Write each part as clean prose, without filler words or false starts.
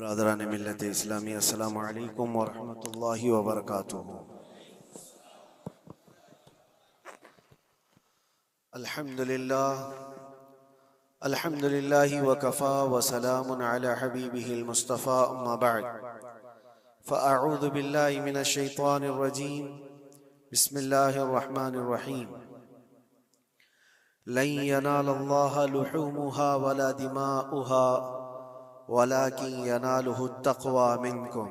बरादरान मिल्लत इस्लामी अस्सलामु अलैकुम व रहमतुल्लाहि व बरकातुहू। अल्हम्दुलिल्लाहि व कफ़ा व सलामुन अला हबीबिहिल मुस्तफ़ा अम्मा बअद फ़अऊज़ु बिल्लाहि मिनश शैतानिर रजीम बिस्मिल्लाहिर रहमानिर रहीम लन यनालल्लाहा लुहूमुहा वला दिमाउहा वलाकिन यनालुहु तक़वा मिनकुम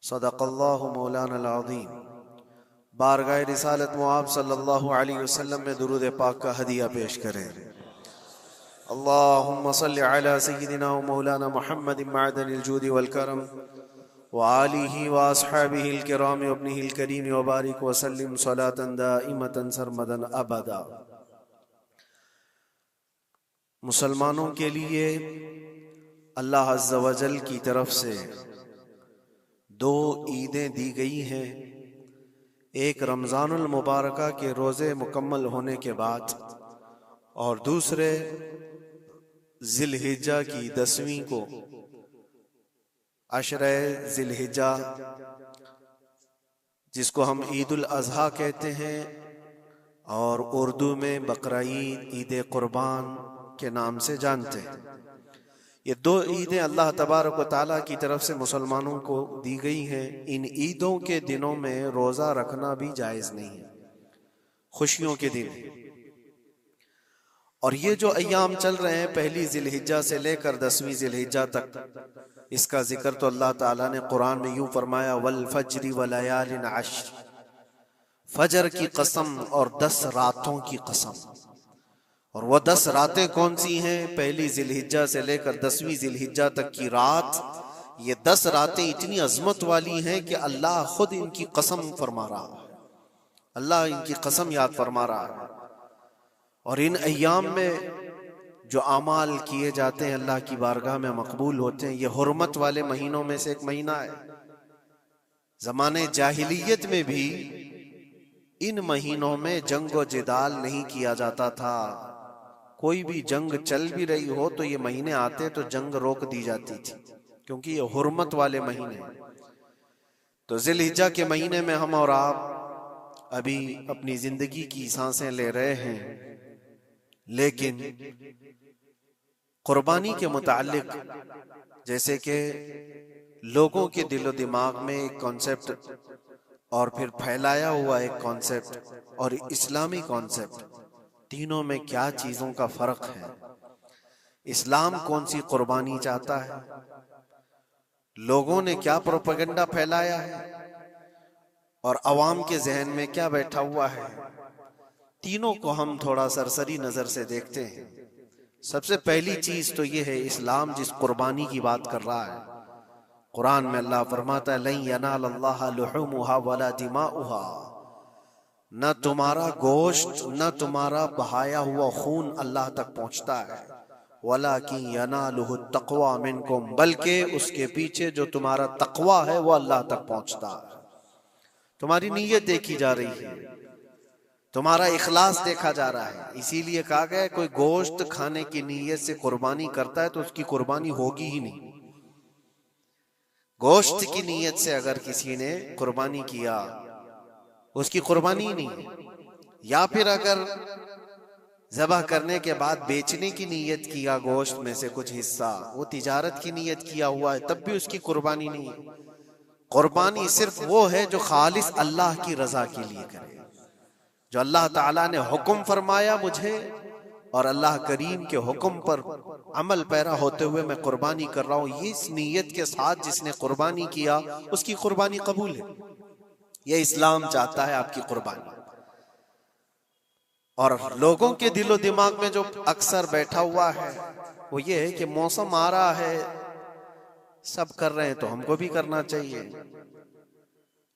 सदक़ल्लाहु मौलाना अज़ीम। बारगाह रिसालत मुआब सल्लल्लाहु अलैहि वसल्लम में दुरूद पाक का हदिया पेश करें। अल्लाहुम्मा सल्लि अला सय्यिदिना व मौलाना मुहम्मदिन मअदनिल जूदि वल करम व आलिहि व अस्हाबिहिल किराम व इब्निहिल करीम व बारिक व सल्लिम सलातन दाइमतन सरमदन अबदा। मुसलमानों के लिए अल्लाह अज़्ज़ा व जल की तरफ से दो ईदें दी गई हैं। एक रमज़ानुल मुबारका के रोज़े मुकम्मल होने के बाद और दूसरे ज़िलहिज्जा की 10वीं को अशरे ज़िलहिज्जा जिसको हम ईदुल अज़हा कहते हैं और उर्दू में बकरा ईद, ईद कुर्बान के नाम से जानते हैं। ये दो ईदें अल्लाह तबारक व तआला की तरफ से मुसलमानों को दी गई हैं। इन ईदों के दिनों में रोज़ा रखना भी जायज़ नहीं है, खुशियों के दिन। और ये जो अय्याम चल रहे हैं पहली ज़िलहिज्जा से लेकर 10वीं ज़िलहिज्जा तक, इसका जिक्र तो अल्लाह ताला ने कुरान में यूं फरमाया, वल फज्रि व लयालिन अश्र, फजर की कसम और 10 रातों की कसम। और वो 10 रातें कौन सी हैं? पहली ज़िलहिज्जा से लेकर 10वीं ज़िलहिज्जा तक की रात, ये 10 रातें इतनी अजमत वाली हैं कि अल्लाह खुद इनकी कसम फरमा रहा है, अल्लाह इनकी कसम याद फरमा रहा है। और इन अय्याम में जो आमाल किए जाते हैं अल्लाह की बारगाह में मकबूल होते हैं। ये हुर्मत वाले महीनों में से एक महीना है। ज़माने जाहिलियत में भी इन महीनों में जंग व जिदाल नहीं किया जाता था। कोई भी जंग चल भी रही हो तो ये महीने आते तो जंग रोक दी जाती थी, क्योंकि ये हुर्मत वाले महीने। तो ज़िलहिज्जा के महीने में हम और आप अभी अपनी जिंदगी की सांसें ले रहे हैं, लेकिन कुर्बानी के मुताल्लिक जैसे कि लोगों के दिलो दिमाग में एक कॉन्सेप्ट और फिर फैलाया हुआ एक कॉन्सेप्ट और इस्लामी कॉन्सेप्ट, तीनों में क्या चीजों का फर्क है? इस्लाम कौन सी कुर्बानी चाहता है? लोगों ने क्या प्रोपेगेंडा फैलाया है और अवाम के जहन में क्या बैठा हुआ है? तीनों को हम थोड़ा सरसरी नजर से देखते हैं। सबसे पहली चीज तो ये है, इस्लाम जिस कुर्बानी की बात कर रहा है, कुरान में अल्लाह फरमाता है, लन यनालल्लाहा लुहूमुहा वला दिमाउहा, न तुम्हारा गोश्त न तुम्हारा बहाया हुआ खून अल्लाह तक पहुंचता है, वलाकिन यनालुहु तक़वा मिनकुम, बल्कि उसके पीछे जो तुम्हारा तक़वा है वो अल्लाह तक पहुंचता है। तुम्हारी नीयत देखी जा रही है, तुम्हारा इखलास देखा जा रहा है। इसीलिए कहा गया कोई गोश्त खाने की नीयत से कुर्बानी करता है तो उसकी कुर्बानी होगी ही नहीं। गोश्त की नीयत से अगर किसी ने कुर्बानी किया उसकी कुर्बानी नहीं है। या फिर अगर ज़बह करने के बाद बेचने की नीयत किया गोश्त में से कुछ हिस्सा, वो तिजारत की नीयत किया हुआ है, तब भी उसकी कुर्बानी नहीं है। कुर्बानी सिर्फ वो है जो खालिस अल्लाह की रजा के लिए करे, जो अल्लाह ताला ने हुक्म फरमाया मुझे और अल्लाह करीम के हुक्म पर अमल पैरा होते हुए मैं कुर्बानी कर रहा हूँ, ये इस नीयत के साथ जिसने कुर्बानी किया उसकी कुर्बानी कबूल है। ये इस्लाम चाहता है आपकी कुर्बानी। और लोगों के दिलो दिमाग में जो अक्सर बैठा हुआ है वो ये है कि मौसम आ रहा है, सब कर रहे हैं तो हमको भी करना चाहिए।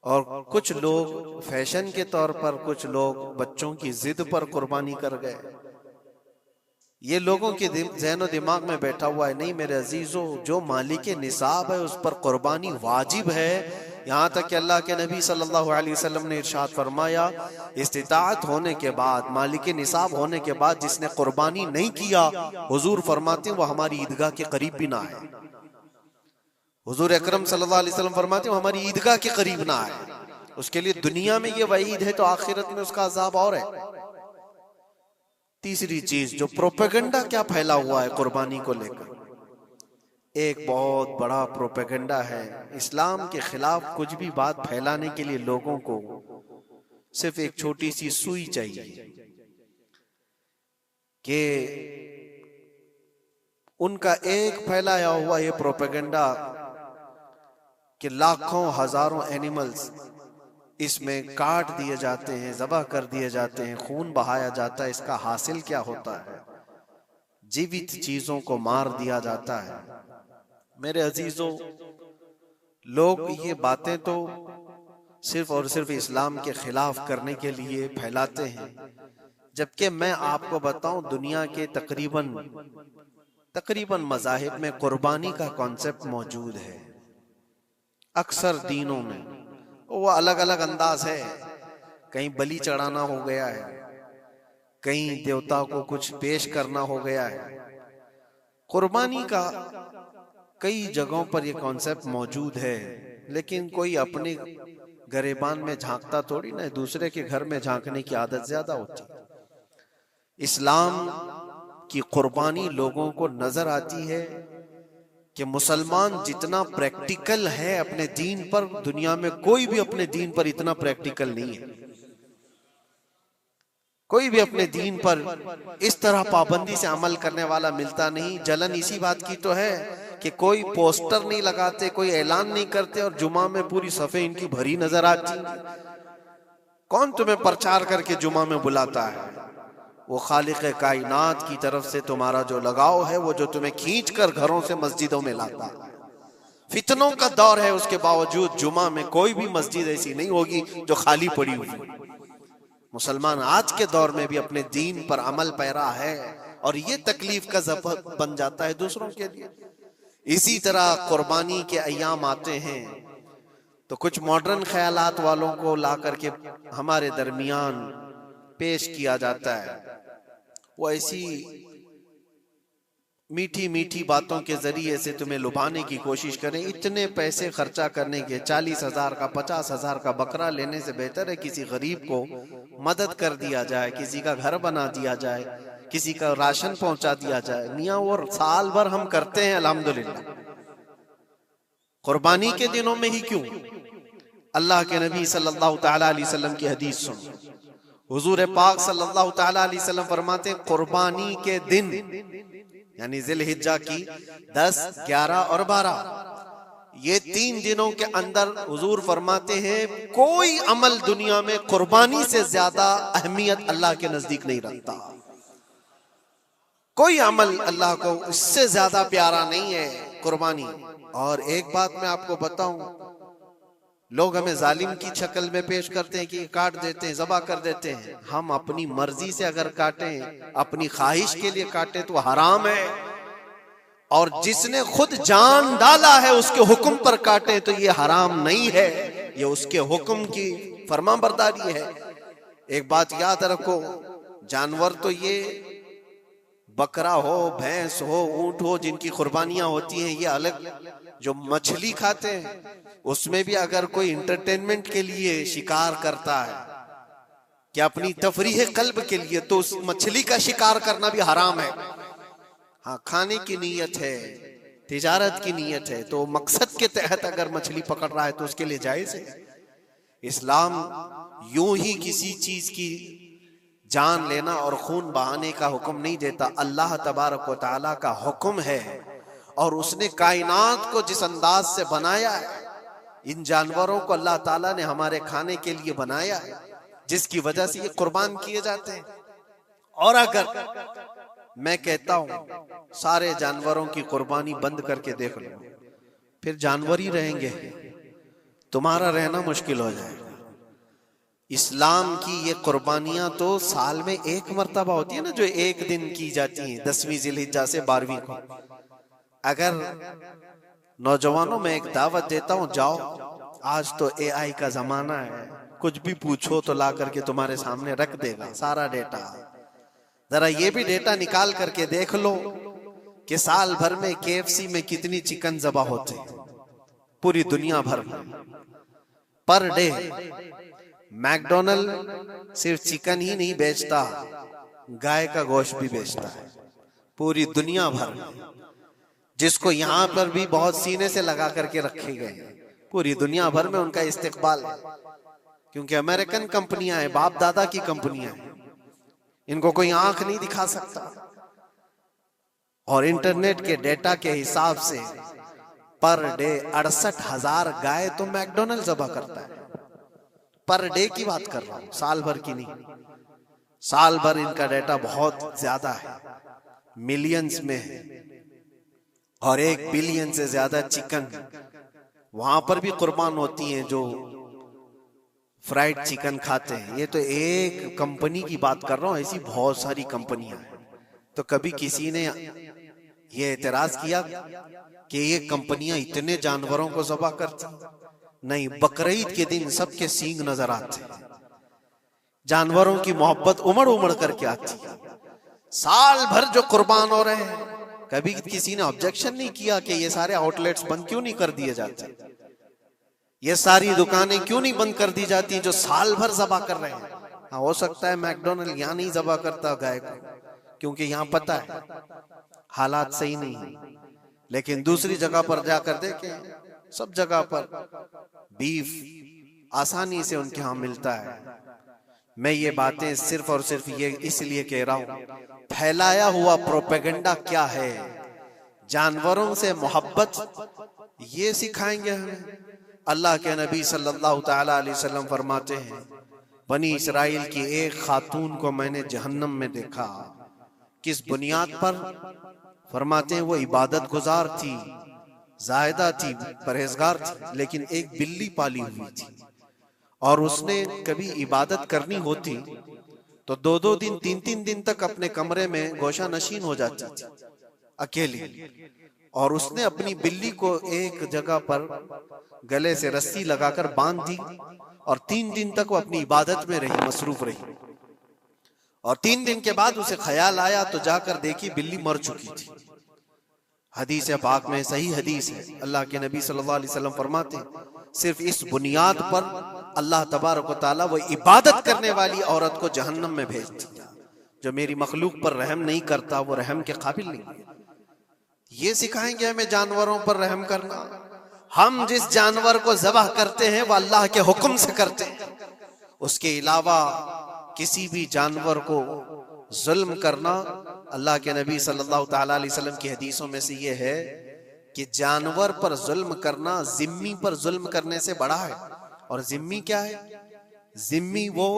और कुछ लोग फैशन के तौर पर, कुछ लोग बच्चों की जिद पर कुर्बानी कर गए। ये लोगों के ज़हन दिमाग में बैठा हुआ है। नहीं मेरे अजीजों, जो मालिक निसाब है उस पर कुर्बानी वाजिब है। यहाँ तक कि अल्लाह के नबी सल्लल्लाहु अलैहि वसल्लम ने इरशाद फरमाया, इस्तिताअत होने के बाद, मालिक निसाब होने के बाद जिसने कुर्बानी नहीं किया, हुजूर फरमाते हैं वो हमारी ईदगाह के करीब भी ना है। हुजूर अकरम सल्लल्लाहु अलैहि वसल्लम फरमाते हैं हमारी ईदगाह के करीब ना आए। उसके लिए दुनिया में ये वईद है तो आखिरत में उसका अजाब और है। तीसरी चीज जो प्रोपेगेंडा क्या फैला हुआ है कुर्बानी को लेकर, एक बहुत बड़ा प्रोपेगेंडा है। इस्लाम के खिलाफ कुछ भी बात फैलाने के लिए लोगों को सिर्फ एक छोटी सी सुई चाहिए कि उनका एक फैलाया हुआ ये प्रोपेगेंडा कि लाखों हजारों एनिमल्स इसमें काट दिए जाते हैं, ज़बह कर दिए जाते हैं, खून बहाया जाता है, इसका हासिल क्या होता है? जीवित चीजों को मार दिया जाता है। मेरे अजीजों, लोग ये बातें तो सिर्फ और सिर्फ इस्लाम के खिलाफ करने के लिए फैलाते हैं, जबकि मैं आपको बताऊं दुनिया के तकरीबन मज़ाहिब में कुर्बानी का कॉन्सेप्ट मौजूद है। अक्सर दीनों में वो अलग अलग अंदाज है, कहीं बलि चढ़ाना हो गया है, कहीं देवता को कुछ पेश करना हो गया है। कुर्बानी का कई जगहों पर ये कॉन्सेप्ट मौजूद है, लेकिन कोई अपने गरेबान में झांकता थोड़ी ना, दूसरे के घर में झांकने की आदत ज्यादा होती है। इस्लाम की कुर्बानी लोगों को नजर आती है कि मुसलमान जितना प्रैक्टिकल है अपने दीन पर, दुनिया में कोई भी अपने दीन पर इतना प्रैक्टिकल नहीं है। कोई भी अपने दीन पर इस तरह पाबंदी से अमल करने वाला मिलता नहीं। जलन इसी बात की तो है कि कोई पोस्टर नहीं लगाते, कोई ऐलान नहीं करते और जुमा में पूरी सफे इनकी भरी नजर आती। कौन तुम्हें प्रचार करके जुमा में बुलाता है? वो खालिक कायनात की तरफ से तुम्हारा जो लगाव है, वो जो तुम्हें खींच कर घरों से मस्जिदों में लाता है। फितनों का दौर है, उसके बावजूद जुमा में कोई भी मस्जिद ऐसी नहीं होगी जो खाली पड़ी हुई। मुसलमान आज के दौर में भी अपने दीन पर अमल पैरा है और ये तकलीफ का सबब बन जाता है दूसरों के लिए। इसी तरह कुर्बानी के अय्याम आते हैं तो कुछ मॉडर्न ख्यालात वालों को ला करके हमारे दरमियान पेश किया जाता है। वो ऐसी मीठी मीठी बातों के जरिए से तुम्हें लुभाने की कोशिश करें। इतने पैसे खर्चा करने के, 40,000 का 50,000 का बकरा लेने से बेहतर है किसी गरीब को मदद कर दिया जाए, किसी का घर बना दिया जाए, किसी का राशन पहुंचा दिया जाए। मियाँ वो साल भर हम करते हैं अल्हम्दुलिल्लाह, कुर्बानी के दिनों में ही क्यों? अल्लाह के नबी सल्लल्लाहु तआला अलैहि वसल्लम की हदीस सुन। हुजूर पाक सल्लल्लाहु तआला अलैहि वसल्लम फरमाते हैं कुर्बानी के दिन यानी जिलहिज्जा की 10, 11 और 12 ये 3 दिनों के अंदर हुजूर फरमाते हैं कोई अमल दुनिया में कुर्बानी से ज्यादा अहमियत अल्लाह के नजदीक नहीं रखता। कोई अमल अल्लाह को इससे ज्यादा प्यारा नहीं है कुर्बानी। और एक बात मैं आपको बताऊं, लोग हमें जालिम की शक्ल में पेश करते हैं कि काट देते हैं, ज़बह कर देते हैं। हम अपनी मर्जी से अगर काटें, अपनी ख्वाहिश के लिए काटें तो हराम है, और जिसने खुद जान डाला है उसके हुक्म पर काटे तो ये हराम नहीं है, ये उसके हुक्म की फरमाबरदारी है। एक बात याद रखो, जानवर तो ये बकरा हो, भैंस हो, ऊंट हो, जिनकी कुर्बानियां होती हैं ये अलग। जो मछली खाते हैं उसमें भी अगर कोई इंटरटेनमेंट के लिए शिकार करता है कि अपनी तफरीह कल्ब के लिए, तो उस मछली का शिकार करना भी हराम है। हाँ, खाने की नीयत है, तिजारत की नीयत है, तो मकसद के तहत अगर मछली पकड़ रहा है तो उसके लिए जायज है। इस्लाम यूं ही किसी चीज की जान लेना और खून बहाने का हुक्म नहीं देता। अल्लाह तबारक व तआला का हुक्म है और उसने कायनात को जिस अंदाज से बनाया है, इन जानवरों को अल्लाह ताला ने हमारे खाने के लिए बनाया है, जिसकी वजह से ये कुर्बान किए जाते हैं। और अगर मैं कहता हूं सारे जानवरों की कुर्बानी बंद करके देख लो, फिर जानवर ही रहेंगे, तुम्हारा रहना मुश्किल हो जाएगा। इस्लाम की ये कुर्बानियां तो साल में एक मर्तबा होती है ना, जो एक दिन की जाती है, 10वीं जिलहिज्जा से 12वीं को। अगर नौजवानों में एक दावत देता हूं, जाओ, आज तो AI का जमाना है, कुछ भी पूछो तो ला करके तुम्हारे सामने रख देगा सारा डेटा। जरा ये भी डेटा निकाल करके देख लो कि साल भर में KFC में कितनी चिकन ज़बह होते हैं, पूरी दुनिया भर में पर डे। मैकडोनल्ड सिर्फ चिकन ही नहीं बेचता, गाय का गोश्त भी बेचता है पूरी दुनिया भर में, जिसको यहाँ पर भी बहुत सीने से लगा करके रखे गए हैं। पूरी दुनिया भर में उनका इस्तेकबाल है, क्योंकि अमेरिकन कंपनियां हैं, बाप दादा की कंपनियां हैं, इनको कोई आंख नहीं दिखा सकता। और इंटरनेट के डेटा के हिसाब से पर डे 68,000 गाय तो मैकडोनल्ड ज़बह करता है। पर डे की बात कर रहा हूं, साल भर की नहीं। साल भर इनका डेटा बहुत ज्यादा है, मिलियंस में है, और 1 बिलियन से ज्यादा चिकन वहां पर भी कुर्बान होती हैं जो फ्राइड चिकन खाते हैं। ये तो एक कंपनी की बात कर रहा हूं, ऐसी बहुत सारी कंपनियां हैं। तो कभी किसी ने ये एतराज किया कि ये कंपनियां इतने जानवरों को ज़बह करती? नहीं, बकरीद के दिन सबके सींग नजर आते हैं, जानवरों की मोहब्बत उमड़ उमड़ करके आती है। साल भर जो कुर्बान हो रहे हैं, कभी किसी ने ऑब्जेक्शन नहीं किया कि ये सारे आउटलेट्स बंद क्यों नहीं कर दिए जाते, ये सारी दुकानें क्यों नहीं बंद कर दी जाती जो साल भर ज़बह कर रहे हैं। हाँ, हो सकता है मैकडोनल्ड यहाँ नहीं ज़बह करता गाय को, क्योंकि यहाँ पता है हालात सही नहीं है, लेकिन दूसरी जगह पर जाकर देखें, सब जगह पर बीफ आसानी से उनके यहाँ मिलता है। मैं ये बातें सिर्फ और सिर्फ ये इसलिए कह रहा हूं, फैलाया हुआ प्रोपेगेंडा क्या है, जानवरों से मोहब्बत ये सिखाएंगे हमें। अल्लाह के नबी सल्लल्लाहु तआला अलैहि वसल्लम फरमाते हैं, बनी इसराइल की एक खातून को मैंने जहन्नम में देखा। किस बुनियाद पर? फरमाते हैं वो इबादत गुजार थी, जायदा थी, परहेजगार थी, लेकिन एक बिल्ली पाली हुई थी, और उसने कभी इबादत करनी होती तो 2-2 दिन 3-3 दिन तक अपने कमरे में गोशा नशीन हो जाती थी अकेली। और उसने अपनी बिल्ली को एक जगह पर गले से रस्सी लगाकर बांध दी, और 3 दिन तक वो अपनी इबादत में रही, मसरूफ रही। और 3 दिन के बाद उसे ख्याल आया तो जाकर देखी बिल्ली मर चुकी थी। हदीस पाक में, सही हदीस है, अल्लाह के नबी सल्लल्लाहु अलैहि वसल्लम फरमाते हैं, सिर्फ इस बुनियाद पर अल्लाह तबारक व तआला वो इबादत करने वाली औरत को जहन्नम में भेज दिया। जो मेरी मखलूक पर रहम नहीं करता वो रहम के काबिल नहीं है। ये सिखाएंगे हमें जानवरों पर रहम करना। हम जिस जानवर को ज़बह करते हैं वो अल्लाह के हुक्म से करते हैं, उसके अलावा किसी भी जानवर को जुल्म करना, अल्लाह के नबी सल्लल्लाहु तआला अलैहि वसल्लम की हदीसों में से ये है कि जानवर पर जुल्म करना जिम्मी पर जुल्म करने से बड़ा है। और जिम्मी क्या है? जिम्मी वो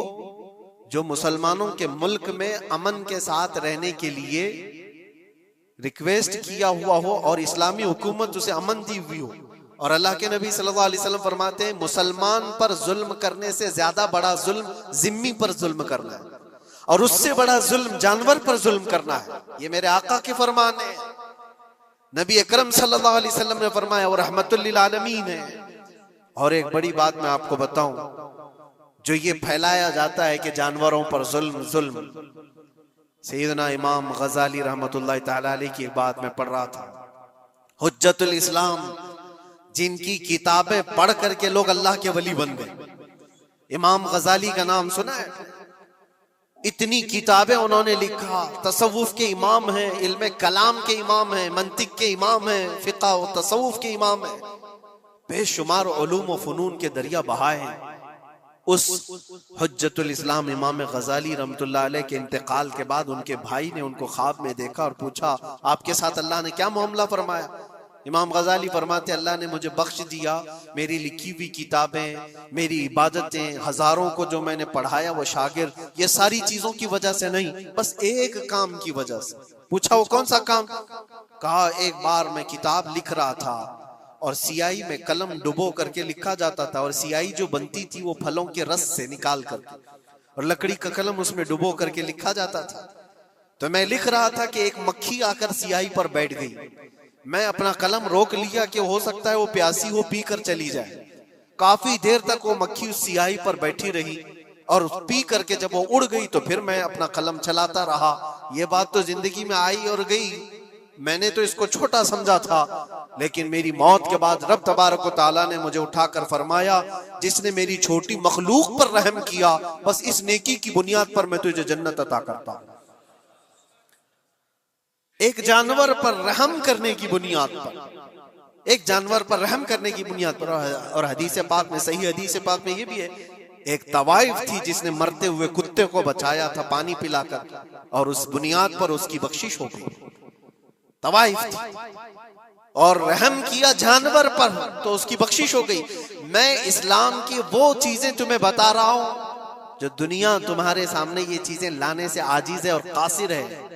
जो मुसलमानों के मुल्क में अमन के साथ रहने के लिए रिक्वेस्ट किया हुआ हो और इस्लामी हुकूमत उसे अमन दी हुई हो। और अल्लाह के नबी सल्लल्लाहु अलैहि वसल्लम फरमाते हैं, मुसलमान पर जुल्म करने से ज्यादा बड़ा जुल्म जिम्मी पर जुल्म करना है, और उससे बड़ा जुल्म जानवर पर जुल्म करना है। ये मेरे आका के फरमान है। नबी अकरम सल्लल्लाहु अलैहि वसल्लम ने फरमाया और रहमतुल लिल आलमीन है। और एक बड़ी बात मैं आपको बताऊं, जो ये फैलाया जाता है कि जानवरों पर जुल्म जुल्म, सैयदना इमाम गजाली रहमतुल्लाह तआला अलैह की एक बात मैं पढ़ रहा था, हुज्जतुल इस्लाम, जिनकी किताबें पढ़ करके लोग अल्लाह के वली बन गए। इमाम गजाली का नाम सुना है? इतनी किताबें उन्होंने लिखा, तसव्वुफ के इमाम हैं, इल्म कलाम के इमाम हैं, मंतिक के इमाम हैं, फिक़ह और तसव्वुफ के इमाम हैं, बेशुमार उलूम व फनून के दरिया बहाए हैं। उस हुज्जतुल इस्लाम इमाम गजाली रहमतुल्लाह अलैह के इंतकाल के बाद उनके भाई ने उनको ख्वाब में देखा और पूछा, आपके साथ अल्लाह ने क्या मामला फरमाया? इमाम गजाली फरमाते, अल्लाह ने मुझे बख्श दिया, मेरी लिखी हुई किताबें, मेरी इबादतें, हजारों को जो मैंने पढ़ाया वो शागिर्द, ये सारी चीजों की वजह से नहीं, बस एक काम की वजह से। पूछा वो कौन सा काम? कहा एक बार मैं किताब लिख रहा था और सियाही में कलम डुबो करके लिखा जाता था, और सियाही जो बनती थी वो फलों के रस से निकाल करके, और लकड़ी का कलम उसमें डुबो करके लिखा जाता था। तो मैं लिख रहा था कि एक मक्खी आकर सियाही पर बैठ गई। मैं अपना कलम रोक लिया कि हो सकता है वो प्यासी हो, पी कर चली जाए। काफी देर तक वो मक्खी उस सियाही पर बैठी रही, और पी करके जब वो उड़ गई तो फिर मैं अपना कलम चलाता रहा। ये बात तो जिंदगी में आई और गई, मैंने तो इसको छोटा समझा था, लेकिन मेरी मौत के बाद रब तबारक व तआला ने मुझे उठाकर फरमाया, जिसने मेरी छोटी मखलूक पर रहम किया, बस इस नेकी की बुनियाद पर मैं तुझे जन्नत अता करता हूं। एक जानवर पर रहम करने की बुनियाद पर, एक जानवर पर रहम करने की बुनियाद पर। और हदीस पाक में, सही हदीस पाक में ये भी है, एक तवाइफ थी जिसने मरते हुए कुत्ते को बचाया था पानी पिलाकर, और उस बुनियाद पर उसकी बख्शिश हो गई। तवाइफ थी और रहम किया जानवर पर तो उसकी बख्शिश हो गई। मैं इस्लाम की वो चीजें तुम्हें बता रहा हूं जो दुनिया तुम्हारे सामने ये चीजें लाने से आजीज है और कासिर है।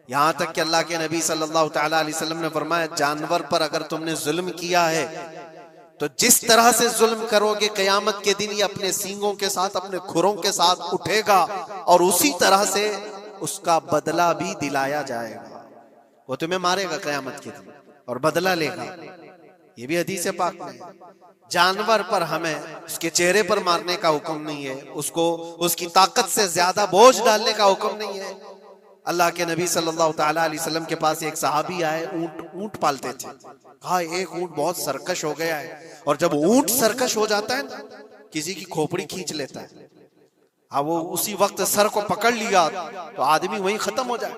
यहां तक कि अल्लाह के नबी सल्लल्लाहु तआला अलैहि वसल्लम ने फरमाया, जानवर पर अगर तुमने जुल्म किया है तो जिस तरह से जुल्म करोगे क़यामत के दिन ये अपने सींगों के साथ, अपने खुरों के साथ उठेगा और उसी तरह से उसका बदला भी दिलाया जाएगा। वो तुम्हें मारेगा क़यामत के दिन और बदला लेगा। ये भी हदीस पाक में। जानवर पर हमें उसके चेहरे पर मारने का हुक्म नहीं है, उसको उसकी ताकत से ज्यादा बोझ डालने का हुक्म नहीं है। अल्लाह के नबी सल्लल्लाहु तआला अलैहि वसल्लम के पास एक सहाबी आए, ऊंट पालते थे। कहा एक ऊंट बहुत सरकश हो गया है, और जब ऊंट सरकश हो जाता है ना, किसी की खोपड़ी खींच लेता है। हाँ, वो उसी वक्त सर को पकड़ लिया तो आदमी वहीं खत्म हो जाए।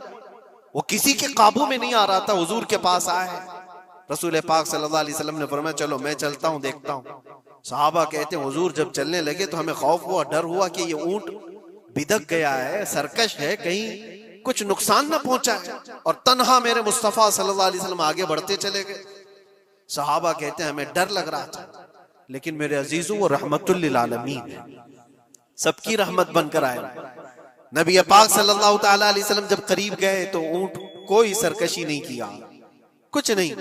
वो किसी के काबू में नहीं आ रहा था, हुजूर के पास आए। रसूल पाक सल्लल्लाहु अलैहि वसल्लम ने फरमाया, चलो मैं चलता हूँ, देखता हूँ। सहाबा कहते हैं, हुजूर जब चलने लगे तो हमें खौफ हुआ, डर हुआ कि ये ऊंट बिदक गया है, सरकश है, कहीं कुछ नुकसान न पहुंचा है। और तन्हा मेरे मुस्तफा सल्लल्लाहु अलैहि वसल्लम आगे बढ़ते चले गए। सहाबा कहते हैं, हमें डर लग रहा था, लेकिन मेरे अजीजों वो रहमतुल लिल आलमीन है, सबकी रहमत बनकर आए। नबी पाक सल्लल्लाहु तआला अलैहि वसल्लम जब करीब गए तो ऊंट कोई सरकशी नहीं किया, कुछ नहीं।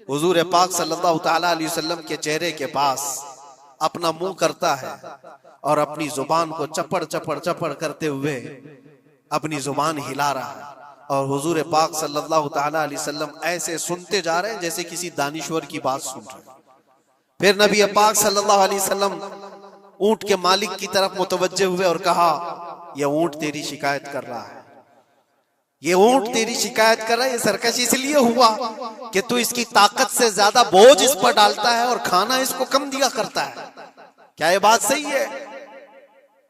हुजूर पाक सल्लल्लाहु तआला अलैहि वसल्लम के चेहरे के पास अपना मुंह करता है और अपनी जुबान को चपड़ चपड़ चपड़ करते हुए अपनी जुबान हिला रहा है। और हुजूर पाक सल्लल्लाहु तआला अलैहि वसल्लम ऐसे सुनते जा रहे हैं जैसे किसी दानिश्वर की बात सुन रहे हैं। फिर नबी पाक सल्लल्लाहु अलैहि वसल्लम ऊंट के मालिक की तरफ मुतवज्जे हुए और कहा, यह ऊंट तेरी शिकायत कर रहा है, ये ऊंट तेरी शिकायत कर रहा है। ये सरकश इसलिए हुआ कि तू इसकी ताकत से ज्यादा बोझ इस पर डालता है और खाना इसको कम दिया करता है। क्या ये बात सही है?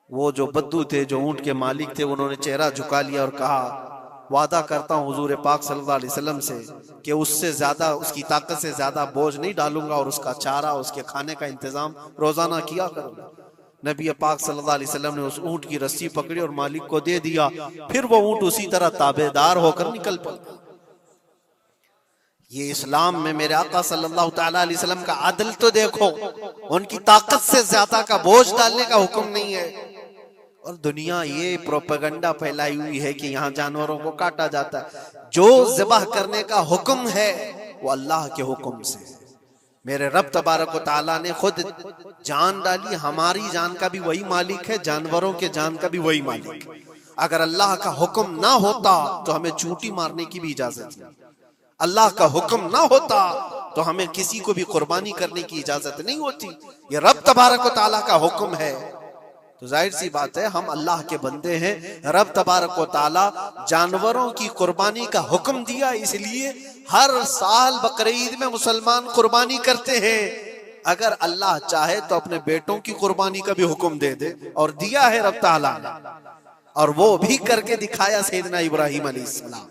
वो जो बद्दू थे, जो ऊंट के मालिक थे, उन्होंने चेहरा झुका लिया और कहा, वादा करता हूं हुजूर पाक सल्लल्लाहु अलैहि वसल्लम से कि उससे ज्यादा, उसकी ताकत से ज्यादा बोझ नहीं डालूंगा और उसका चारा, उसके खाने का इंतजाम रोजाना किया करूंगा। नबी पाक सल्लल्लाहु अलैहि वसल्लम ने उस ऊंट की रस्सी पकड़ी और मालिक को दे दिया। फिर वो ऊंट उसी तरह ताबेदार होकर निकल पड़ा। ये इस्लाम में मेरे आका सल्लल्लाहु तआला अलैहि वसल्लम का अदल तो देखो, उनकी ताकत से ज्यादा का बोझ डालने का हुक्म नहीं है। और दुनिया ये प्रोपेगेंडा फैलाई हुई है कि यहाँ जानवरों को काटा जाता है। जो ज़िबाह करने का हुक्म है वो अल्लाह के हुक्म से। मेरे रब तबारक व तआला ने खुद जान डाली, हमारी जान का भी वही मालिक है, जानवरों के जान का भी वही मालिक है। अगर अल्लाह का हुक्म ना होता तो हमें चूंटी मारने की भी इजाजत नहीं। अल्लाह का हुक्म ना होता तो हमें किसी को भी कुर्बानी करने की इजाजत नहीं होती। ये रब तबारक व तआला का हुक्म है, तो जाहिर सी बात है हम अल्लाह के बंदे हैं। रब तबारक व तआला जानवरों की कुर्बानी का हुक्म दिया, इसलिए हर साल बकरीद में मुसलमान कुर्बानी करते हैं। अगर अल्लाह चाहे तो अपने बेटों की कुर्बानी का भी हुक्म दे दे, और दिया है रब तआला ने, और वो भी करके दिखाया सैयदना इब्राहीम अलैहिस्सलाम।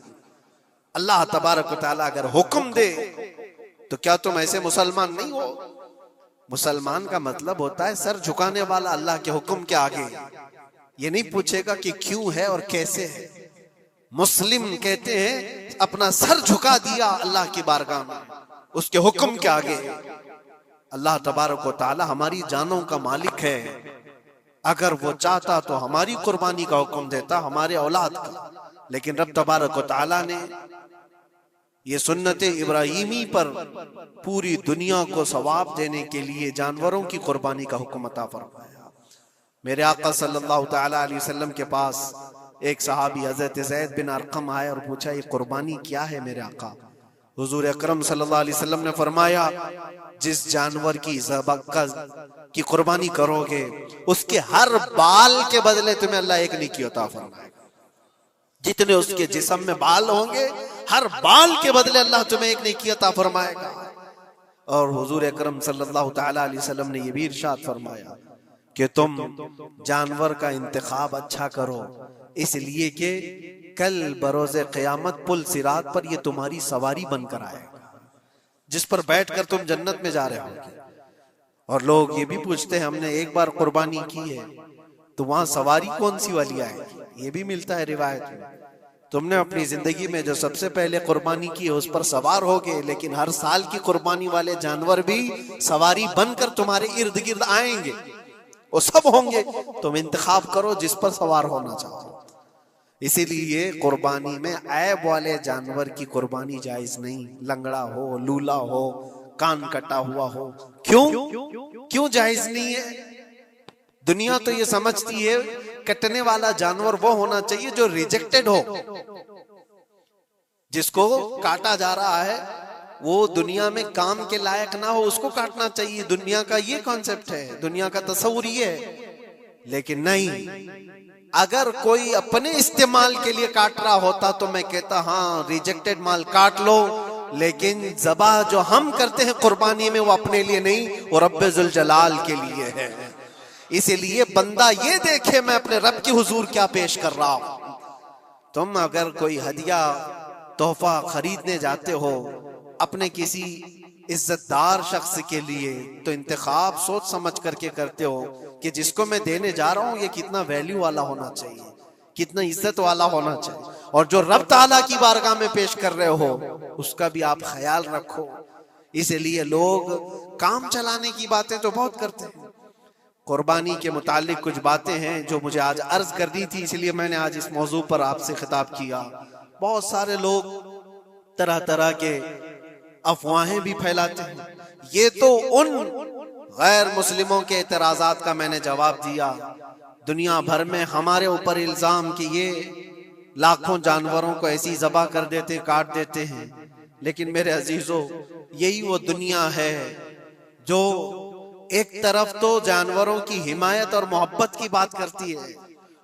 अल्लाह तबारक व तआला अगर हुक्म दे तो क्या तुम ऐसे मुसलमान नहीं हो? मुसलमान का मतलब होता है सर झुकाने वाला अल्लाह के हुक्म के आगे। ये नहीं पूछेगा कि क्यों है और कैसे है। मुस्लिम कहते हैं अपना सर झुका दिया अल्लाह की बारगाह में, उसके हुक्म के आगे। अल्लाह तबारक व तआला हमारी जानों का मालिक है। अगर वो चाहता तो हमारी कुर्बानी का हुक्म देता, हमारे औलाद का। लेकिन रब तबारक व तआला ने ये सुन्नत इब्राहीमी पर पूरी दुनिया को सवाब देने के लिए जानवरों की कुर्बानी का हुक्म अता फरमाया। मेरे आका सल्लल्लाहु तआला अलैहि वसल्लम के पास एक सहाबी हजरत ज़ैद बिन अरकम आए और पूछा, ये कुर्बानी क्या है मेरे आका? हुजूर अकरम सल्लल्लाहु अलैहि वसल्लम ने फरमाया, जिस जानवर की कुर्बानी करोगे उसके हर बाल के बदले तुम्हें अल्लाह एक नेकी अता फरमाएगा। जितने उसके जिस्म में बाल होंगे हर बाल के बदले अल्लाह तुम्हें एक नेकी अता फरमाएगा। और हुजूर अकरम सल्लल्लाहु तआला अलैहि वसल्लम ने ये भी इरशाद फरमाया कि तुम जानवर का इंतखाब अच्छा करो, इसलिए कि कल बरोज़े क़यामत पुल सिरात पर ये तुम्हारी सवारी बनकर आएगा, जिस पर बैठकर तुम जन्नत में जा रहे होगे। और लोग ये भी पूछते हैं, हमने एक बार कुर्बानी की है तो वहां सवारी कौन सी वाली आएगी? ये भी मिलता है रिवायत में। तुमने अपनी जिंदगी में जो सबसे पहले कुर्बानी की है उस पर सवार होगे, लेकिन हर साल की कुर्बानी वाले जानवर भी सवारी बनकर तुम्हारे इर्द गिर्द आएंगे, वो सब होंगे। तुम इंतखाब करो जिस पर सवार होना चाहो। इसीलिए कुर्बानी में ऐब वाले जानवर की कुर्बानी जायज नहीं। लंगड़ा हो, लूला हो, कान कटा हुआ हो, क्यों जायज नहीं है? दुनिया तो ये समझती है कटने वाला जानवर वो होना चाहिए जो रिजेक्टेड हो, जिसको काटा जा रहा है वो दुनिया में काम के लायक ना हो, उसको काटना चाहिए। दुनिया का ये कॉन्सेप्ट है, दुनिया का तस्वुर ये है। लेकिन नहीं, अगर कोई अपने इस्तेमाल के लिए काट रहा होता तो मैं कहता हाँ रिजेक्टेड माल काट लो, लेकिन ज़बा जो हम करते हैं कुर्बानी में वो अपने लिए नहीं, वो रब्बे जुल जलाल के लिए है। इसीलिए बंदा ये देखे मैं अपने रब की हुजूर क्या पेश कर रहा हूं। तुम अगर कोई हदिया तोहफा खरीदने जाते हो अपने किसी इज्जतदार शख्स के लिए, तो इंतखाब सोच समझ करके करते हो कि जिसको मैं देने जा रहा हूं ये कितना वैल्यू वाला होना चाहिए, कितना इज्जत वाला होना चाहिए, और जो रब ताला की बारगाह में पेश कर रहे हो उसका भी आप ख्याल रखो। इसलिए लोग काम चलाने की बातें तो बहुत करते हैं। कुर्बानी के मुतालिक कुछ बातें हैं जो मुझे आज अर्ज करनी थी, इसलिए मैंने आज इस मौजू पर आपसे खिताब किया। बहुत सारे लोग तरह तरह के अफवाहें भी फैलाते हैं। ये तो उन गैर मुस्लिमों के एतराजात का मैंने जवाब दिया। दुनिया भर में हमारे ऊपर इल्जाम कि ये लाखों जानवरों को ऐसी ज़बा कर देते, काट देते हैं। लेकिन मेरे अजीजों, यही वो दुनिया है जो एक तरफ तो जानवरों की हिमायत और मोहब्बत की बात करती है,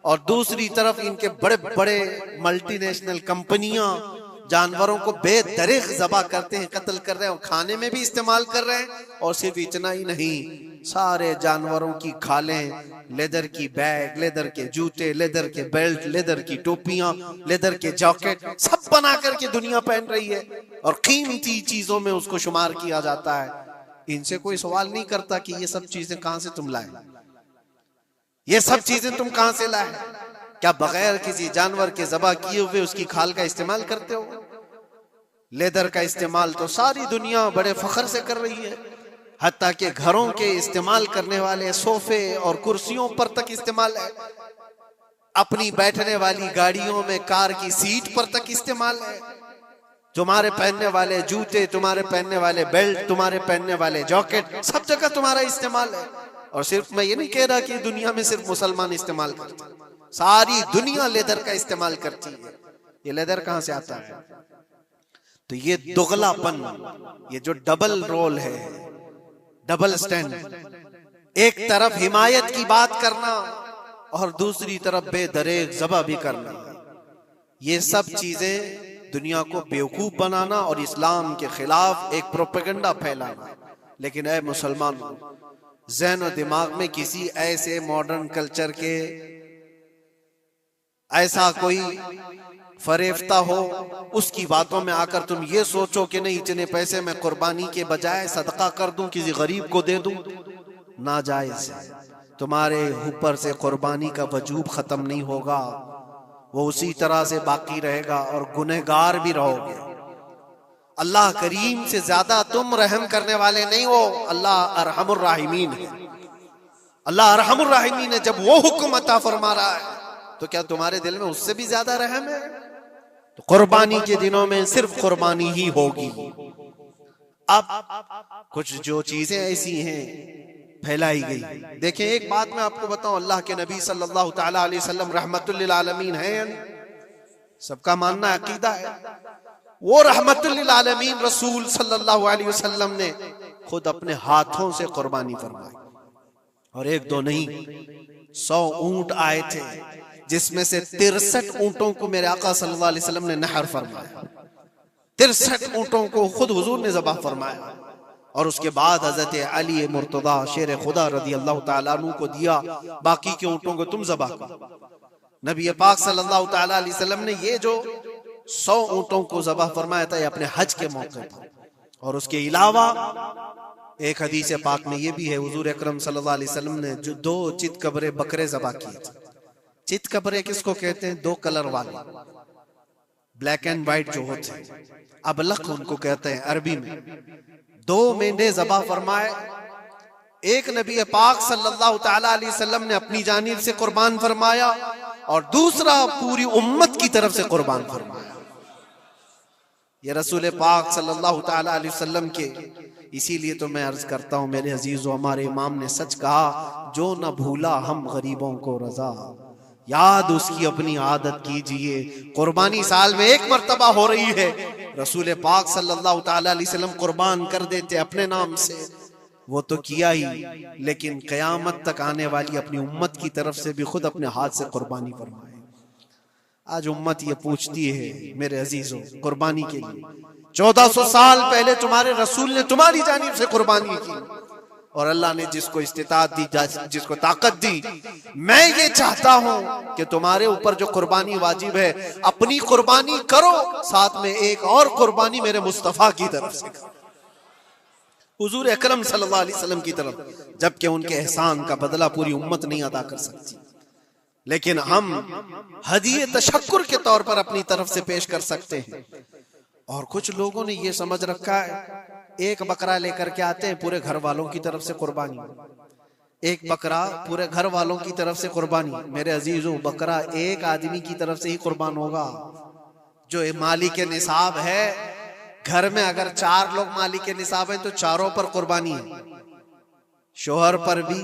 और दूसरी तरफ इनके बड़े बड़े मल्टीनेशनल कंपनियां जानवरों को बेदरीग ज़बा करते हैं, कत्ल कर रहे हैं, और खाने में भी इस्तेमाल कर रहे हैं। और सिर्फ इतना ही नहीं, सारे जानवरों की खालें, लेदर की बैग, लेदर के जूते, लेदर के बेल्ट, लेदर की टोपियां, लेदर के जैकेट सब बना करके दुनिया पहन रही है, और कीमती चीजों में उसको शुमार किया जाता है। इनसे कोई सवाल नहीं करता कि ये सब चीजें कहां से तुम लाए, ये सब चीजें तुम कहां से लाए? क्या बगैर किसी जानवर के ज़बा किए हुए उसकी खाल का इस्तेमाल करते हो? लेदर का इस्तेमाल तो सारी दुनिया बड़े फख्र से कर रही है, हत्ता कि घरों के इस्तेमाल करने वाले सोफे और कुर्सियों पर तक इस्तेमाल है, अपनी बैठने वाली गाड़ियों में कार की सीट पर तक इस्तेमाल है। तुम्हारे पहनने वाले जूते, तुम्हारे पहनने वाले बेल्ट, तुम्हारे पहनने वाले जैकेट, सब जगह तुम्हारा इस्तेमाल है। और सिर्फ मैं ये नहीं कह रहा कि दुनिया में सिर्फ मुसलमान इस्तेमाल करते, सारी दुनिया लेदर का इस्तेमाल करती है। ये लेदर कहां से आता है? तो ये दुगलापन, ये जो डबल रोल है, डबल स्टैंड, एक तरफ हिमायत की बात करना और दूसरी तरफ बेदरेग ज़बा भी करना, ये सब चीजें दुनिया को बेवकूफ बनाना और इस्लाम के खिलाफ एक प्रोपेगेंडा फैलाना। लेकिन ऐ मुसलमान, ज़हन और दिमाग में किसी ऐसे मॉडर्न कल्चर के ऐसा कोई फरेफ्ता हो, उसकी बातों में आकर तुम ये सोचो कि नहीं इतने पैसे मैं कुर्बानी के बजाय सदका कर दूं, किसी गरीब को दे दूं, नाजायज है। तुम्हारे ऊपर से कुर्बानी का वजूब खत्म नहीं होगा, वो उसी तरह से बाकी रहेगा और गुनहगार भी रहोगे। अल्लाह करीम से ज्यादा तुम रहम करने वाले नहीं हो, अल्लाह अरहमुर राहिमीन है। अल्लाह अरहमुर राहिमीन है। जब वो हुक्म अता फरमा रहा है तो क्या तुम्हारे दिल में उससे भी ज्यादा रहम है? तो कुर्बानी के दिनों में सिर्फ कुर्बानी ही होगी। अब कुछ जो चीजें ऐसी हैं फैलाई गई, देखें एक बात मैं आपको बताऊं, अल्लाह के नबी सल्लल्लाहु तआला अलैहि वसल्लम रहमतुल लिल आलमीन है, सबका मानना अकीदा है। वो रहमतुल लिल आलमीन रसूल सल्लल्लाहु अलैहि वसल्लम ने खुद अपने हाथों से कुर्बानी फरमाई, और एक दो नहीं 100 ऊंट आए थे, जिसमें से 63 ऊंटों को मेरे आका सल्लल्लाहु अलैहि वसल्लम ने नहर फरमाया। 63 ऊंटों को खुद हुजूर ने ज़बह फरमाया और उसके बाद हजरत अली मुर्तदा शेर खुदा रदी अल्लाह ताला अन्हु को दिया, बाकी के ऊंटों को तुम ज़बह करो। नबी पाक सल्लल्लाहु ताला अलैहि वसल्लम ने ये जो 100 ऊंटों को ज़बह फरमाया था ये अपने हज के मौके पर। और उसके अलावा एक हदीस पाक में ये भी है, हुजूर अकरम सल्लल्लाहु अलैहि वसल्लम ने जो 2 चित कबरे बकरे ज़बह किए थे। चित कबरे किसको कहते हैं? 2 कलर वाले, ब्लैक एंड व्हाइट जो होते हैं, अबलख उनको कहते हैं अरबी में। 2 मेंढे ज़बह फरमाए। एक नबी पाक सल्लल्लाहु ताला अलैहि वसल्लम ने अपनी जानिब से कुर्बान फरमाया और दूसरा पूरी उम्मत की तरफ से कुर्बान फरमाया। ये रसूल पाक सल्लल्लाहु ताला अलैहि वसल्लम के, इसीलिए तो मैं अर्ज करता हूं मेरे अजीजों, हमारे इमाम ने सच कहा, जो न भूला हम गरीबों को रजा, याद उसकी अपनी आदत कीजिए। कुर्बानी साल में 1 मर्तबा हो रही है, रसूल पाक सल्लल्लाहु ताला अलैहि वसल्लम कुर्बान कर देते अपने नाम से, वो तो किया ही, लेकिन कयामत तक आने वाली अपनी उम्मत की तरफ से भी खुद अपने हाथ से कुर्बानी फरमाए। आज उम्मत ये पूछती है मेरे अजीजों, कुर्बानी के लिए 1400 साल पहले तुम्हारे रसूल ने तुम्हारी जानिब से कुर्बानी की और अल्लाह ने जिसको इस्तिताअत दी, जिसको ताकत दी, मैं ये चाहता हूं कि तुम्हारे ऊपर जो कुर्बानी वाजिब है अपनी कुर्बानी करो, साथ में एक और कुर्बानी मेरे मुस्तफा की तरफ से करो, हुजूर अकरम सल्लल्लाहु अलैहि वसल्लम की तरफ, जबकि उनके एहसान का बदला पूरी उम्मत नहीं अदा कर सकती, लेकिन हम हदिये तशक्कुर के तौर पर अपनी तरफ से पेश कर सकते हैं। और कुछ लोगों ने ये समझ रखा है, एक बकरा लेकर के आते हैं पूरे घर वालों की तरफ से कुर्बानी, एक बकरा पूरे घर वालों की तरफ से कुर्बानी। मेरे अजीजों, बकरा एक आदमी की तरफ से ही कुर्बान होगा जो माली के निसाब है। घर में अगर 4 लोग माली के निसाब है तो चारों पर कुर्बानी है, शोहर पर भी,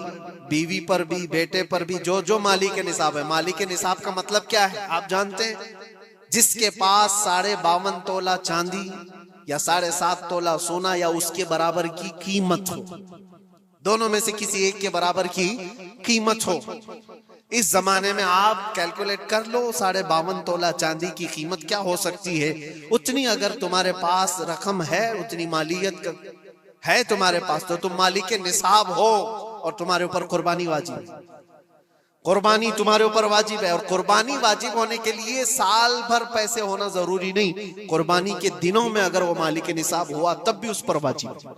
बीवी पर भी, बेटे पर भी, जो जो माली के निसाब है। माली के निसाब का मतलब क्या है आप जानते हैं? जिसके पास 52.5 तोला चांदी या 7.5 तोला सोना या उसके बराबर की कीमत हो, दोनों में से किसी एक के बराबर की कीमत हो। इस जमाने में आप कैलकुलेट कर लो 52.5 तोला चांदी की कीमत क्या हो सकती है। उतनी अगर तुम्हारे पास रकम है, उतनी मालियत है तुम्हारे पास, तो तुम मालिक के निसाब हो और तुम्हारे ऊपर कुर्बानी वाजिब है। कुर्बानी तुम्हारे ऊपर वाजिब है और कुर्बानी वाजिब होने के लिए साल भर पैसे होना जरूरी नहीं, कुर्बानी के दिनों में अगर वो मालिक के निसाब हुआ तब भी उस पर वाजिब है।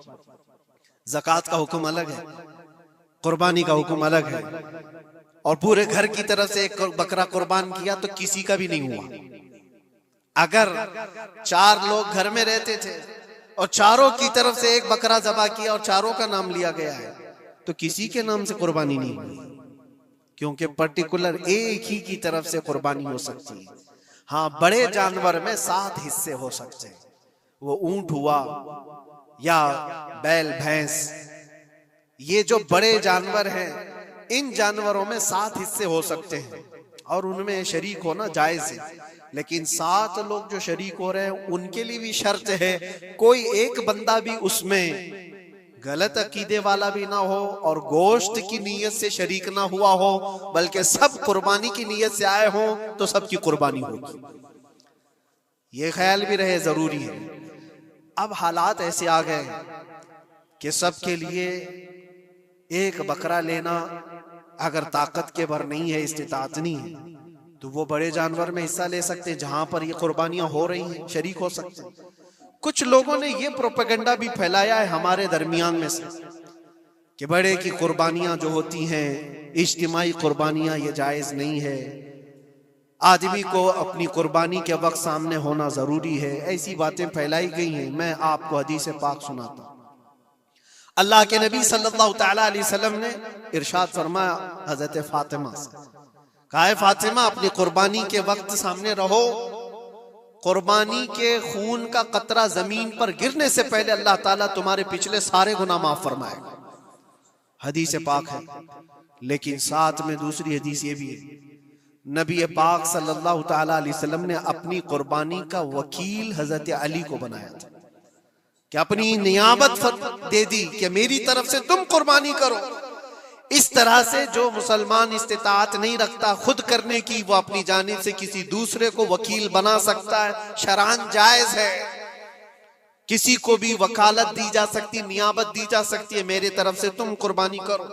ज़कात का हुक्म अलग है, कुर्बानी का हुक्म अलग है। और पूरे घर की तरफ से एक बकरा कुर्बान किया तो किसी का भी नहीं हुआ। अगर 4 लोग घर में रहते थे और चारों की तरफ से एक बकरा ज़बह किया और चारों का नाम लिया गया है तो किसी के नाम से कुर्बानी नहीं हुई, क्योंकि पर्टिकुलर एक ही की तरफ से कुर्बानी हो सकती है। हाँ, बड़े जानवर में 7 हिस्से हो सकते हैं, वो ऊंट हुआ या बैल भैंस, ये जो बड़े जानवर हैं इन जानवरों में 7 हिस्से हो सकते हैं और उनमें शरीक होना जायज है। लेकिन 7 लोग जो शरीक हो रहे हैं उनके लिए भी शर्त है, कोई एक बंदा भी उसमें गलत अकीदे वाला भी ना हो और गोश्त की नीयत से शरीक ना हुआ हो, बल्कि सब कुर्बानी की नीयत से आए हो तो सबकी कुर्बानी होगी। ये ख्याल भी रहे, जरूरी है। अब हालात ऐसे आ गए कि सबके लिए एक बकरा लेना अगर ताकत के भर नहीं है, इस्तिताअत नहीं है, तो वो बड़े जानवर में हिस्सा ले सकते हैं जहां पर ये कुर्बानियां हो रही हैं, शरीक हो सकते हैं। कुछ लोगों ने ये प्रोपेगेंडा भी फैलाया है हमारे दरमियान में से कि बड़े की कुर्बानियां जो होती हैं इज्तिमाई कुर्बानियां, ये जायज नहीं है, आदमी को अपनी कुर्बानी के वक्त सामने होना जरूरी है। ऐसी बातें फैलाई गई हैं। मैं आपको हदीस पाक सुनाता हूं। अल्लाह के नबी सल्लल्लाहु ताला अलैहि वसल्लम ने इरशाद फरमाया हजरत फातिमा से, कहा है फातिमा अपनी कुर्बानी के वक्त सामने रहो, कुर्बानी के खून का कतरा जमीन पर गिरने से पहले अल्लाह ताला तुम्हारे पिछले सारे गुनाह माफ फरमाएगा। हदीस पाक है, लेकिन साथ में दूसरी हदीस ये भी है, नबी पाक सल्लल्लाहु ताला अलैहि वसल्लम ने अपनी कुर्बानी का वकील हजरत अली को बनाया था कि अपनी नियाबत दे दी कि मेरी तरफ से तुम कुर्बानी करो। इस तरह से जो मुसलमान इस्तिताअत नहीं रखता खुद करने की, वो अपनी जानिब से किसी दूसरे को वकील बना सकता है, शरअन जायज है। किसी को भी वकालत दी जा सकती, नियाबत दी जा सकती है, मेरी तरफ से तुम कुर्बानी करो।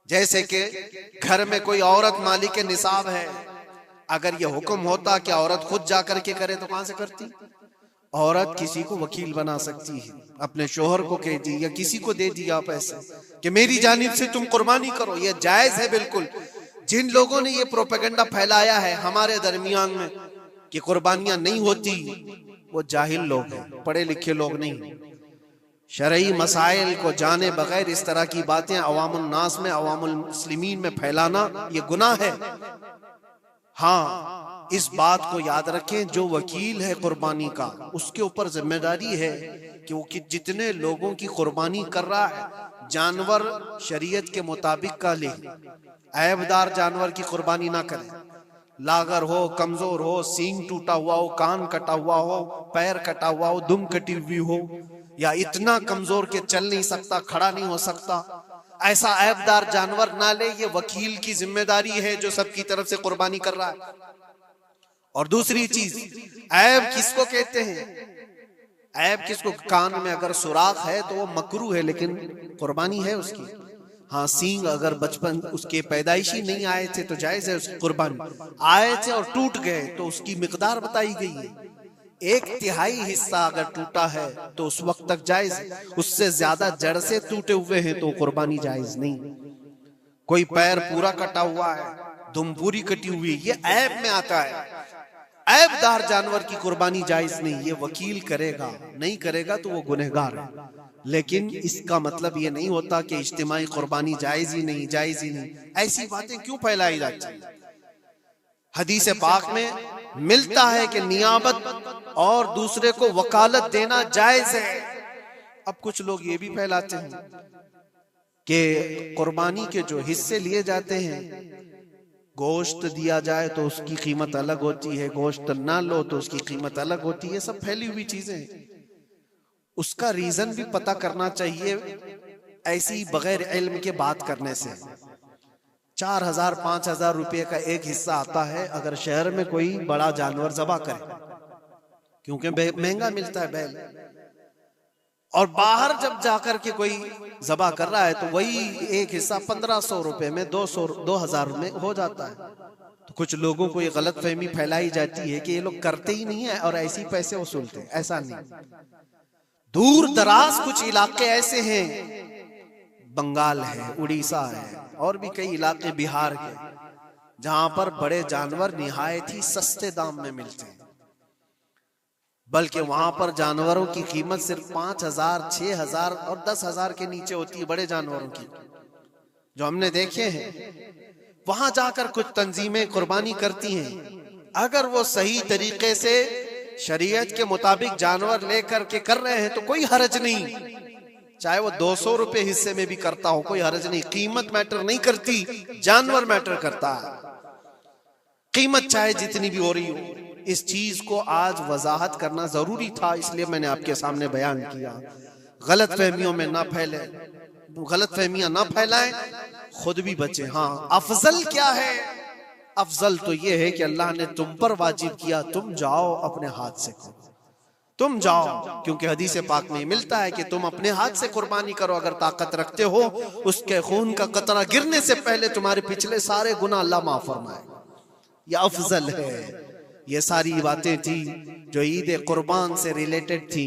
जैसे कि घर में कोई औरत मालिक निसाब है, अगर ये हुक्म होता कि औरत खुद जाकर के करे तो कहां से करती? औरत किसी को वकील बना सकती है, अपने शोहर को कह दी या किसी को दे दिया पैसे कि मेरी जानिब से तुम कुर्बानी करो, ये जायज है बिल्कुल। जिन लोगों ने ये प्रोपेगेंडा फैलाया है हमारे दरमियान में कि कुर्बानियां नहीं होती, वो जाहिल लोग हैं, पढ़े लिखे लोग नहीं। शरई मसाइल को जाने बगैर इस तरह की बातें अवामुल नास में, अवामुल मुस्लिमीन में फैलाना ये गुनाह है। हाँ, इस बात को याद रखें, जो वकील है कुर्बानी का, उसके ऊपर जिम्मेदारी है कि वो जितने लोगों की कुर्बानी कर रहा है जानवर शरीयत के मुताबिक का ले, ऐबदार जानवर की कुर्बानी ना करे। लागर हो, कमजोर हो, सींग टूटा हुआ हो, कान कटा हुआ हो, पैर कटा हुआ हो, दुम कटी हुई हो, या इतना कमजोर के चल नहीं सकता, खड़ा नहीं हो सकता, ऐसा ऐबदार जानवर ना ले। ये वकील की जिम्मेदारी है जो सबकी तरफ से कुर्बानी कर रहा है। और दूसरी चीज, ऐब किसको कहते हैं? ऐब किसको? कान में अगर सुराख है तो वो मकरू है, लेकिन कुर्बानी है उसकी। हाँ, सींग अगर बचपन उसके पैदाइशी नहीं आए थे तो जायज है उसकी कुर्बानी। आए थे और टूट गए तो उसकी मिकदार बताई गई है। 1/3 हिस्सा अगर टूटा है तो उस वक्त तक जायज है, उससे ज्यादा जड़ से टूटे हुए हैं तो कुर्बानी जायज नहीं। कोई पैर पूरा कटा हुआ है, दुम पूरी कटी हुई, ये ऐब में आता है। ऐबदार जानवर की कुर्बानी जायज नहीं, ये वकील करेगा, नहीं करेगा तो वो गुनहगार है। लेकिन इसका मतलब ये नहीं होता कि इज्तिमाई कुर्बानी जायज ही नहीं, जायज ही नहीं। ऐसी बातें क्यों फैलाई जाती हैं? हदीस पाक में मिलता है कि नियाबत और दूसरे को वकालत देना जायज है। अब कुछ लोग ये भी फैलाते हैं कि कुर्बानी के जो हिस्से लिए जाते हैं, गोश्त दिया जाए तो उसकी कीमत अलग होती है, गोश्त ना लो तो उसकी कीमत अलग होती है। सब फैली हुई चीजें हैं। उसका रीजन भी पता करना चाहिए, ऐसी बगैर इल्म के बात करने से। 4,000-5,000 रुपए का एक हिस्सा आता है अगर शहर में कोई बड़ा जानवर ज़बह करे, क्योंकि महंगा मिलता है बैल। और बाहर जब जाकर के कोई ज़बह कर रहा है तो वही एक हिस्सा 1,500 रुपए में, 2,000 में हो जाता है। तो कुछ लोगों को ये गलत फहमी फैलाई जाती है कि ये लोग करते ही नहीं है और ऐसे ही पैसे वसूलते हैं। ऐसा नहीं। दूर दराज कुछ इलाके ऐसे हैं, बंगाल है, उड़ीसा है और भी कई इलाके बिहार के, जहां पर बड़े जानवर निहायत ही सस्ते दाम में मिलते हैं। बल्कि वहां पर जानवरों की कीमत सिर्फ 5,000, 6,000 और 10,000 के नीचे होती है, बड़े जानवरों की, जो हमने देखे हैं। वहां जाकर कुछ तंजीमें कुर्बानी करती हैं। अगर वो सही तरीके से शरीयत के मुताबिक जानवर लेकर के कर रहे हैं तो कोई हर्ज नहीं। चाहे वो 200 रुपए हिस्से में भी करता हो, कोई हर्ज नहीं। कीमत मैटर नहीं करती, जानवर मैटर करता है। कीमत चाहे जितनी भी हो रही हो। इस चीज को आज वजाहत करना जरूरी था, इसलिए मैंने आपके सामने बयान किया। गलत फहमियों में ना फैले, गलत फहमियां ना फैलाएं, खुद भी बचे। हाँ, अफजल क्या है? अफजल तो ये है कि अल्लाह ने तुम पर वाजिब किया, तुम जाओ अपने हाथ से करो, तुम जाओ। क्योंकि हदीस पाक में मिलता है कि तुम अपने हाथ से कुर्बानी करो अगर ताकत रखते हो। उसके खून का कतरा गिरने से पहले तुम्हारे पिछले सारे गुनाह अल्लाह माफ फरमाएगा। यह अफजल है। ये सारी बातें थी जो ईद कुर्बान से रिलेटेड थी।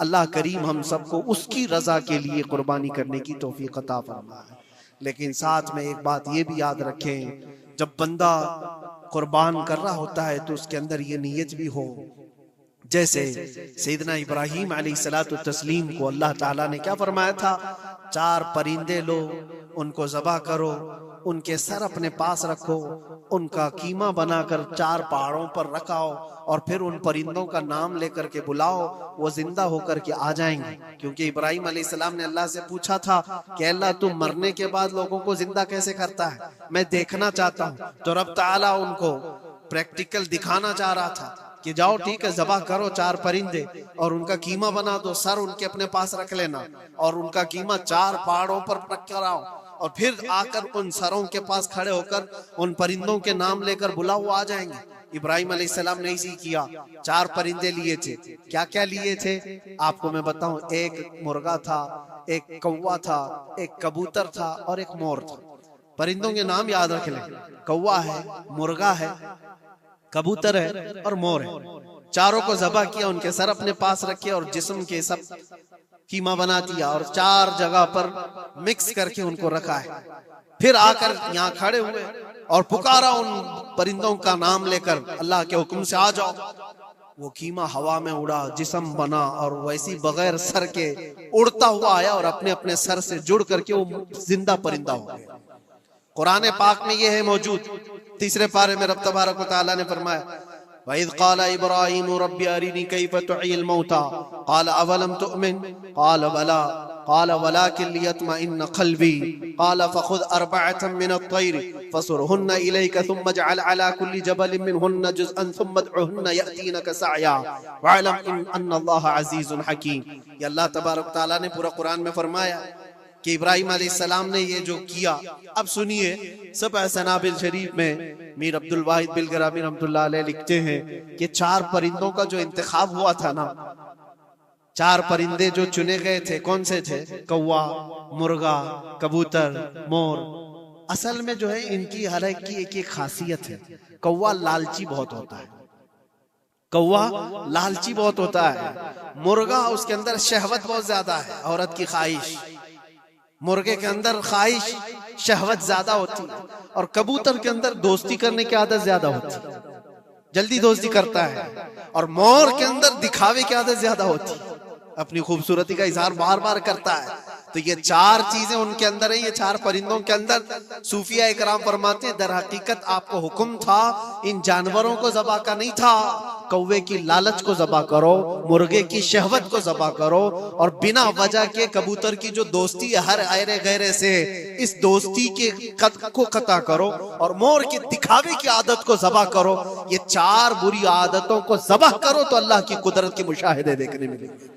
अल्लाह करीम हम सबको उसकी रजा के लिए कुर्बानी करने की तौफीक अता फरमाए। लेकिन साथ में एक बात ये भी याद रखें, जब बंदा कुर्बान कर रहा होता है तो उसके अंदर ये नीयत भी हो, जैसे सैयदना इब्राहीम अलैहिस्सलातु तस्लीम को अल्लाह ताला ने क्या फरमाया था? 4 परिंदे लो, उनको ज़बह करो, उनके सर अपने पास रखो, उनका कीमा बनाकर 4 पहाड़ों पर रखाओ और फिर उन परिंदों का नाम लेकर के बुलाओ, वो जिंदा होकर के आ जाएंगे। क्योंकि इब्राहीम अलैहिस्सलाम ने अल्लाह से पूछा था कि अल्लाह तुम मरने के बाद लोगों को जिंदा कैसे करता है, मैं देखना चाहता हूँ। तो रब ताला उनको प्रैक्टिकल दिखाना चाह रहा था कि जाओ ठीक है, ज़बह करो 4 परिंदे और उनका कीमा बना दो, सर उनके अपने पास रख लेना और उनका कीमा 4 पहाड़ों पर रख कर आओ और फिर आकर उन सरों के पास खड़े होकर उन परिंदों के नाम लेकर बुलाओ, वो आ जाएंगे। इब्राहिम अलैहिस्सलाम ने इसी किया, 4 परिंदे लिए थे। क्या क्या लिए थे आपको मैं बताऊं, एक मुर्गा था, एक कौवा था, एक कबूतर था और एक मोर था। परिंदों के नाम याद रख लें, कौवा है, मुर्गा है, कबूतर है और मोर है। चारों को ज़बह किया, उनके सर अपने पास रखे और जिस्म के सब कीमा बना दिया और 4 जगह पर मिक्स करके उनको रखा है। फिर आकर यहाँ खड़े हुए और पुकारा उन परिंदों का नाम लेकर, अल्लाह के हुक्म से आ जाओ। वो कीमा हवा में उड़ा, जिस्म बना और वैसी बगैर सर के उड़ता हुआ आया और अपने अपने सर से जुड़ करके वो जिंदा परिंदा हो गया। कुरान पाक में ये है मौजूद। 3 पारे में रब तबारक व तआला ने फरमाया, वइज़ क़ाल इब्राहीम रब्बी अरिनी कैफ़ तुह्यिल मौता क़ाल अवलम तुअमिन क़ाल बला क़ाल वलाकिन लियत्मइन्न क़ल्बी क़ाल फ़ख़ुज़ अर्बअतम मिनत-तैर फ़सुरहुन्न इलैका थुम्मा इजअल अला कुल्लि जबलिन मिनहुन्न जुज़अन थुम्मा उदउहुन्न यअतीनका सअया वअलम अन्नल्लाह अज़ीज़ुन हकीम। ये अल्लाह तबारक व तआला ने पूरा कुरान में फरमाया कि इब्राहिम अलैहिस्सलाम ने ये जो किया। अब सुनिए, सबअ सनाबिल शरीफ में मीर अब्दुल वाहिद बिलगरामी रहमतुल्लाह अलैह लिखते हैं कि 4 परिंदों का जो इंतखाब हुआ था ना, 4 परिंदे जो चुने गए थे, कौन से थे? कौवा, मुर्गा, कबूतर, मोर। असल में जो है इनकी हर एक की एक खासियत है। कौवा लालची बहुत होता है, कौवा लालची बहुत होता है। मुर्गा, उसके अंदर शहवत बहुत ज्यादा है, औरत की ख्वाहिश। मुर्गे के अंदर ख्वाहिश शहवत ज्यादा होती है और कबूतर के अंदर दोस्ती करने की आदत ज्यादा होती है, जल्दी दोस्ती करता है। और मोर के अंदर दिखावे की आदत ज्यादा होती है, अपनी खूबसूरती का इजहार बार बार करता है। तो ये 4 चीजें उनके अंदर है, ये 4 परिंदों के अंदर। सूफिया इकराम फरमाते हैं, दर हकीकत आपको हुक्म था इन जानवरों को ज़बा का नहीं था। कौवे की लालच को ज़बा करो, मुर्गे की शहवत को ज़बा करो और बिना वजह के कबूतर की जो दोस्ती है हर आयरे गैरे से, इस दोस्ती के कद को कता करो और मोर के दिखावे की आदत को ज़बा करो। ये 4 बुरी आदतों को ज़बा करो तो अल्लाह की कुदरत के मुशाहिदे देखने मिलेंगे।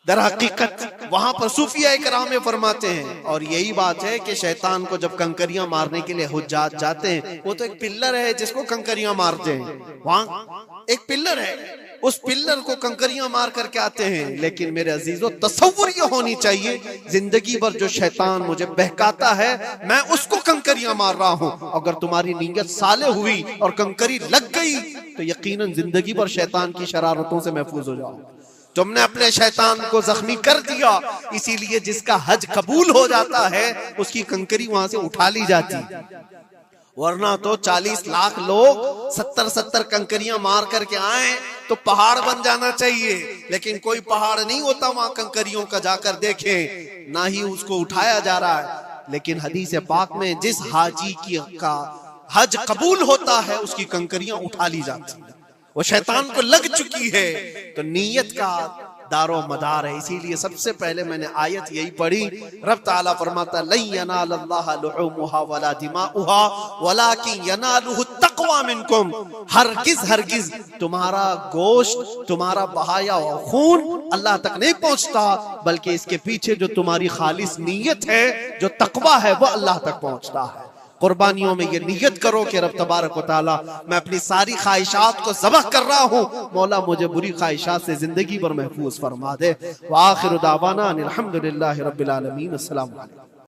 दर हकीकत वहां पर सूफिया इकराम में फरमाते हैं, और यही बात है कि शैतान को जब कंकरियां मारने के लिए हुज्जात जाते हैं, वो तो एक पिल्लर है जिसको कंकरियां मारते हैं। वहां एक पिल्लर है, उस पिल्लर को कंकरियां मार करके आते हैं। लेकिन मेरे अजीजों, तसव्वुर ये होनी चाहिए, जिंदगी भर जो शैतान मुझे बहकाता है मैं उसको कंकरियां मार रहा हूं। अगर तुम्हारी नीयत साले हुई और कंकरी लग गई तो यकीनन जिंदगी भर शैतान की शरारतों से महफूज हो जाओ। तुमने अपने शैतान को जख्मी कर दिया, इसीलिए जिसका हज कबूल हो जाता है उसकी कंकरी वहां से उठा ली जाती, वरना तो 40 लाख लोग 70-70 कंकरियां मार करके आए तो पहाड़ बन जाना चाहिए। लेकिन कोई पहाड़ नहीं होता वहां कंकरियों का, जाकर देखे ना ही उसको उठाया जा रहा है। लेकिन हदीस पाक में जिस हाजी का हज कबूल होता है उसकी कंकरियां उठा ली जाती है। वो शैतान को लग चुकी है, तो नीयत का दारो मदार है। इसीलिए सबसे पहले मैंने आयत यही पढ़ी, रब ताला फरमाता लन यनालल्लाह लुहुमुहा वला दिमाउहा वलाकिन यनालुहु तक़वा मिनकुम। हरगिज हरगिज तुम्हारा गोश्त, तुम्हारा बहाया खून अल्लाह तक नहीं पहुंचता, बल्कि इसके पीछे जो तुम्हारी खालिस नीयत है, जो तक़वा है, वो अल्लाह तक पहुंचता है। कुर्बानियों में ये नियत करो कि रब तबारक व तआला, मैं अपनी सारी ख्वाहिशात को ज़बह कर रहा हूँ, मौला मुझे बुरी ख्वाहिशात से जिंदगी भर महफूज फरमा दे। व आखिरु दावाना अनिल हम्दुलिल्लाहि रब्बिल आलमीन। अस्सलामु अलैकुम।